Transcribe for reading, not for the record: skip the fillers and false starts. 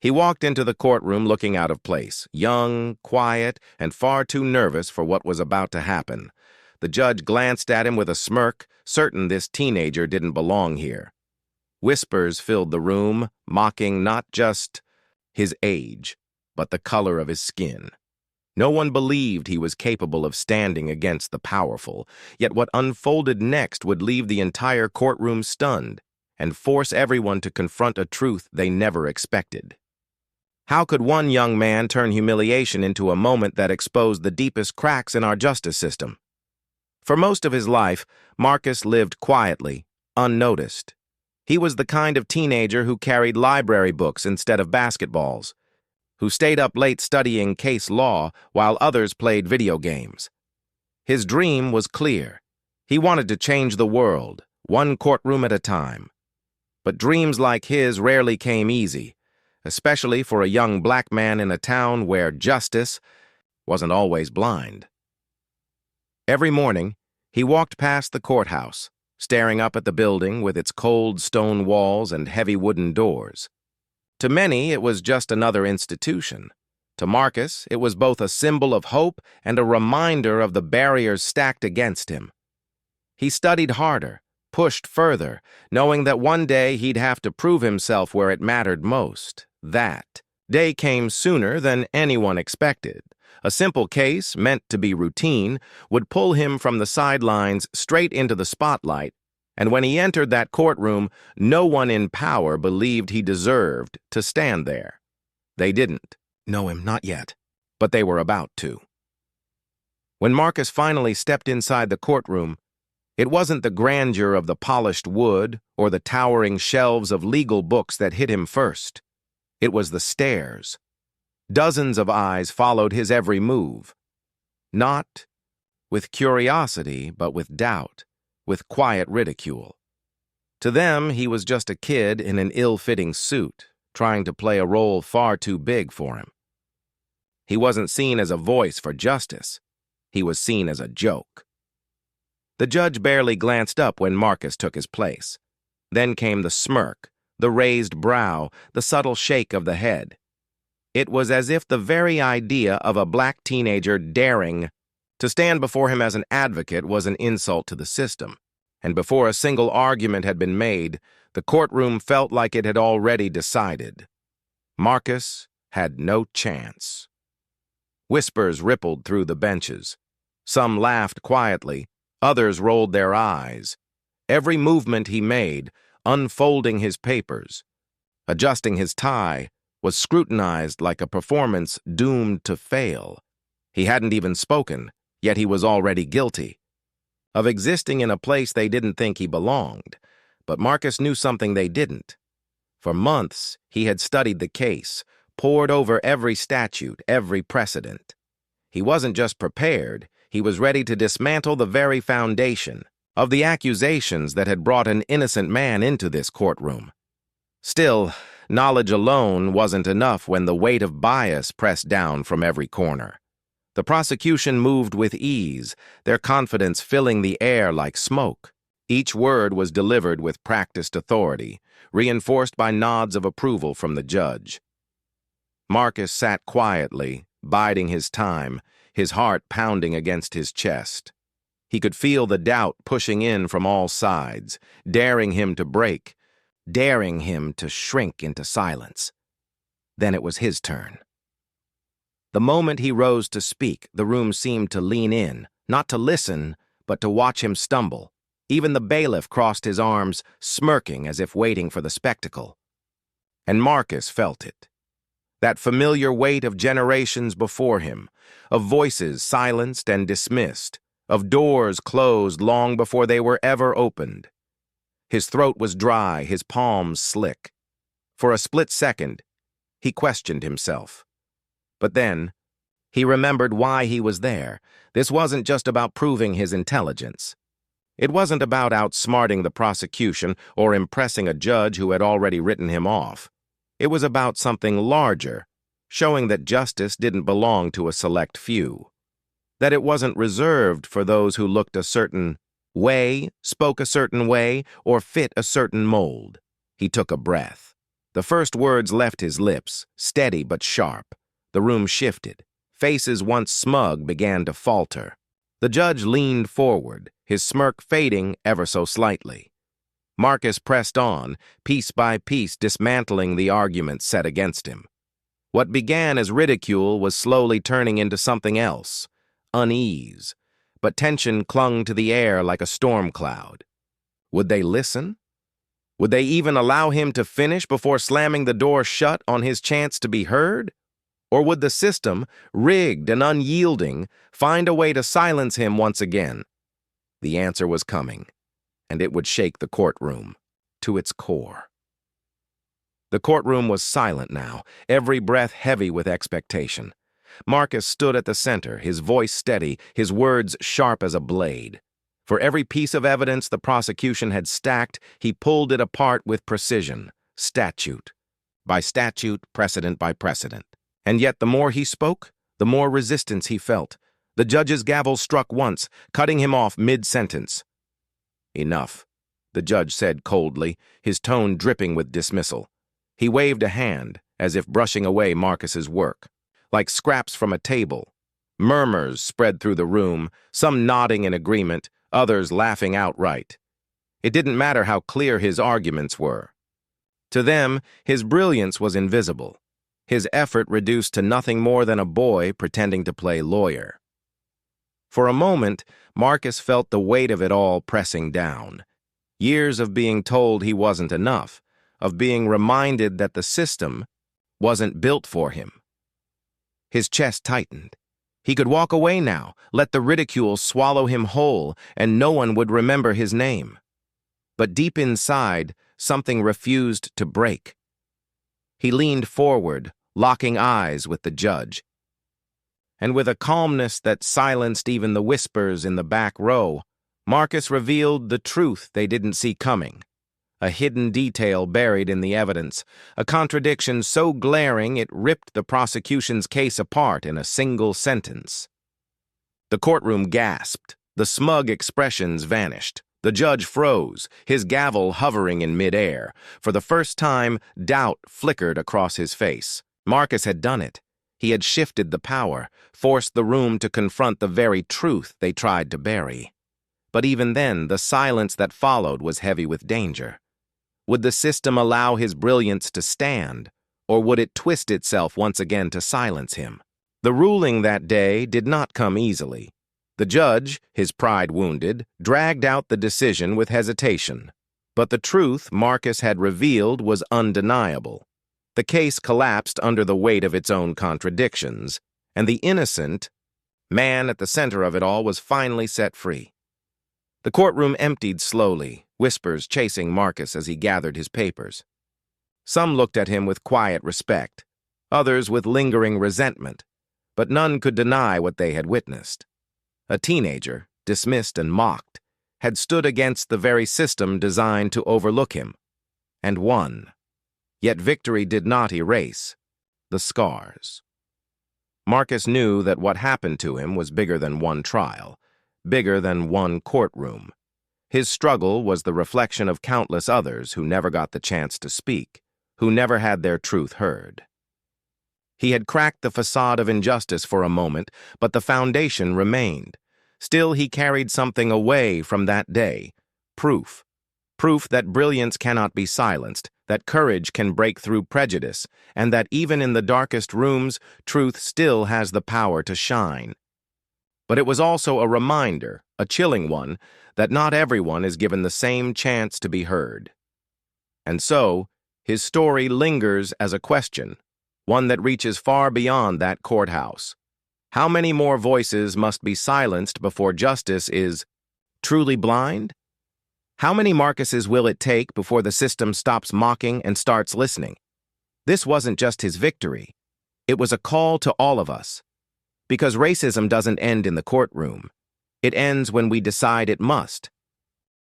He walked into the courtroom looking out of place, young, quiet, and far too nervous for what was about to happen. The judge glanced at him with a smirk, certain this teenager didn't belong here. Whispers filled the room, mocking not just his age, but the color of his skin. No one believed he was capable of standing against the powerful, yet what unfolded next would leave the entire courtroom stunned and force everyone to confront a truth they never expected. How could one young man turn humiliation into a moment that exposed the deepest cracks in our justice system? For most of his life, Marcus lived quietly, unnoticed. He was the kind of teenager who carried library books instead of basketballs, who stayed up late studying case law while others played video games. His dream was clear. He wanted to change the world, one courtroom at a time. But dreams like his rarely came easy, especially for a young black man in a town where justice wasn't always blind. Every morning, he walked past the courthouse, staring up at the building with its cold stone walls and heavy wooden doors. To many, it was just another institution. To Marcus, it was both a symbol of hope and a reminder of the barriers stacked against him. He studied harder, pushed further, knowing that one day he'd have to prove himself where it mattered most. That day came sooner than anyone expected. A simple case, meant to be routine, would pull him from the sidelines straight into the spotlight, and when he entered that courtroom, no one in power believed he deserved to stand there. They didn't know him, not yet, but they were about to. When Marcus finally stepped inside the courtroom, it wasn't the grandeur of the polished wood or the towering shelves of legal books that hit him first. It was the stairs. Dozens of eyes followed his every move. Not with curiosity, but with doubt, with quiet ridicule. To them, he was just a kid in an ill-fitting suit, trying to play a role far too big for him. He wasn't seen as a voice for justice. He was seen as a joke. The judge barely glanced up when Marcus took his place. Then came the smirk, the raised brow, the subtle shake of the head. It was as if the very idea of a black teenager daring to stand before him as an advocate was an insult to the system, and before a single argument had been made, the courtroom felt like it had already decided. Marcus had no chance. Whispers rippled through the benches. Some laughed quietly, others rolled their eyes. Every movement he made, unfolding his papers, adjusting his tie, was scrutinized like a performance doomed to fail. He hadn't even spoken, yet he was already guilty of existing in a place they didn't think he belonged. But Marcus knew something they didn't. For months, he had studied the case, pored over every statute, every precedent. He wasn't just prepared, he was ready to dismantle the very foundation of the accusations that had brought an innocent man into this courtroom. Still, knowledge alone wasn't enough when the weight of bias pressed down from every corner. The prosecution moved with ease, their confidence filling the air like smoke. Each word was delivered with practiced authority, reinforced by nods of approval from the judge. Marcus sat quietly, biding his time, his heart pounding against his chest. He could feel the doubt pushing in from all sides, daring him to break, daring him to shrink into silence. Then it was his turn. The moment he rose to speak, the room seemed to lean in, not to listen, but to watch him stumble. Even the bailiff crossed his arms, smirking as if waiting for the spectacle. And Marcus felt it. That familiar weight of generations before him, of voices silenced and dismissed, of doors closed long before they were ever opened. His throat was dry, his palms slick. For a split second, he questioned himself. But then, he remembered why he was there. This wasn't just about proving his intelligence. It wasn't about outsmarting the prosecution or impressing a judge who had already written him off. It was about something larger, showing that justice didn't belong to a select few, that it wasn't reserved for those who looked a certain way, spoke a certain way, or fit a certain mold. He took a breath. The first words left his lips, steady but sharp. The room shifted. Faces once smug began to falter. The judge leaned forward, his smirk fading ever so slightly. Marcus pressed on, piece by piece dismantling the arguments set against him. What began as ridicule was slowly turning into something else, unease, but tension clung to the air like a storm cloud. Would they listen? Would they even allow him to finish before slamming the door shut on his chance to be heard? Or would the system, rigged and unyielding, find a way to silence him once again? The answer was coming, and it would shake the courtroom to its core. The courtroom was silent now, every breath heavy with expectation. Marcus stood at the center, his voice steady, his words sharp as a blade. For every piece of evidence the prosecution had stacked, he pulled it apart with precision, statute by statute, precedent by precedent. And yet the more he spoke, the more resistance he felt. The judge's gavel struck once, cutting him off mid-sentence. "Enough," the judge said coldly, his tone dripping with dismissal. He waved a hand, as if brushing away Marcus's work. Like scraps from a table, murmurs spread through the room, some nodding in agreement, others laughing outright. It didn't matter how clear his arguments were. To them, his brilliance was invisible. His effort reduced to nothing more than a boy pretending to play lawyer. For a moment, Marcus felt the weight of it all pressing down. Years of being told he wasn't enough, of being reminded that the system wasn't built for him. His chest tightened. He could walk away now, let the ridicule swallow him whole, and no one would remember his name. But deep inside, something refused to break. He leaned forward, locking eyes with the judge. And with a calmness that silenced even the whispers in the back row, Marcus revealed the truth they didn't see coming. A hidden detail buried in the evidence, a contradiction so glaring it ripped the prosecution's case apart in a single sentence. The courtroom gasped. The smug expressions vanished. The judge froze, his gavel hovering in midair. For the first time, doubt flickered across his face. Marcus had done it. He had shifted the power, forced the room to confront the very truth they tried to bury. But even then, the silence that followed was heavy with danger. Would the system allow his brilliance to stand, or would it twist itself once again to silence him? The ruling that day did not come easily. The judge, his pride wounded, dragged out the decision with hesitation. But the truth Marcus had revealed was undeniable. The case collapsed under the weight of its own contradictions, and the innocent man at the center of it all was finally set free. The courtroom emptied slowly, whispers chasing Marcus as he gathered his papers. Some looked at him with quiet respect, others with lingering resentment, but none could deny what they had witnessed. A teenager, dismissed and mocked, had stood against the very system designed to overlook him, and won. Yet victory did not erase the scars. Marcus knew that what happened to him was bigger than one trial, bigger than one courtroom. His struggle was the reflection of countless others who never got the chance to speak, who never had their truth heard. He had cracked the facade of injustice for a moment, but the foundation remained. Still, he carried something away from that day, proof. Proof that brilliance cannot be silenced, that courage can break through prejudice, and that even in the darkest rooms, truth still has the power to shine. But it was also a reminder, a chilling one, that not everyone is given the same chance to be heard. And so, his story lingers as a question, one that reaches far beyond that courthouse. How many more voices must be silenced before justice is truly blind? How many Marcuses will it take before the system stops mocking and starts listening? This wasn't just his victory. It was a call to all of us. Because racism doesn't end in the courtroom. It ends when we decide it must.